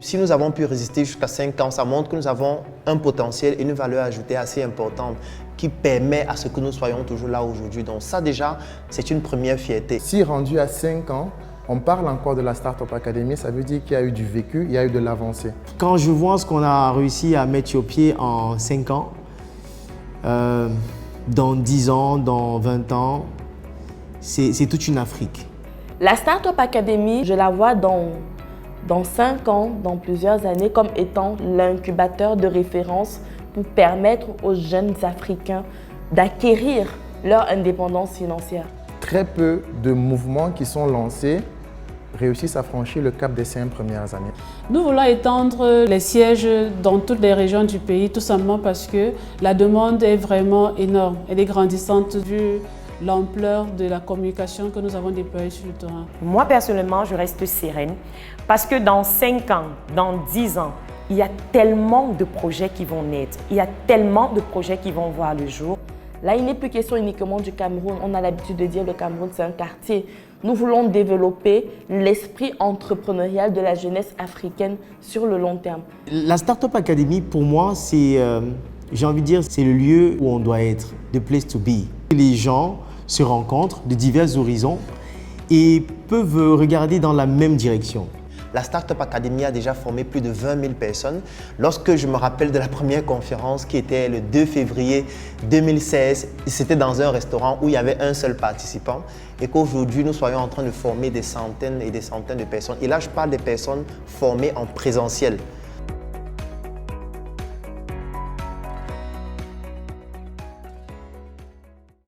Si nous avons pu résister jusqu'à 5 ans, ça montre que nous avons un potentiel et une valeur ajoutée assez importante qui permet à ce que nous soyons toujours là aujourd'hui. Donc ça déjà, c'est une première fierté. Si rendu à 5 ans, on parle encore de la Startup Academy, ça veut dire qu'il y a eu du vécu, il y a eu de l'avancée. Quand je vois ce qu'on a réussi à mettre sur pied en 5 ans, dans 10 ans, dans 20 ans, c'est toute une Afrique. La Startup Academy, je la vois dans 5 ans, dans plusieurs années, comme étant l'incubateur de référence pour permettre aux jeunes Africains d'acquérir leur indépendance financière. Très peu de mouvements qui sont lancés réussissent à franchir le cap des 5 premières années. Nous voulons étendre les sièges dans toutes les régions du pays, tout simplement parce que la demande est vraiment énorme. Elle est grandissante vu l'ampleur de la communication que nous avons déployée sur le terrain. Moi, personnellement, je reste sereine parce que dans 5 ans, dans 10 ans, il y a tellement de projets qui vont naître, il y a tellement de projets qui vont voir le jour. Là, il n'est plus question uniquement du Cameroun. On a l'habitude de dire que le Cameroun, c'est un quartier. Nous voulons développer l'esprit entrepreneurial de la jeunesse africaine sur le long terme. La Startup Academy, pour moi, c'est, j'ai envie de dire, c'est le lieu où on doit être, the place to be. Les gens se rencontrent de divers horizons et peuvent regarder dans la même direction. La Startup Academy a déjà formé plus de 20 000 personnes. Lorsque je me rappelle de la première conférence qui était le 2 février 2016, c'était dans un restaurant où il y avait un seul participant et qu'aujourd'hui nous soyons en train de former des centaines et des centaines de personnes. Et là, je parle des personnes formées en présentiel.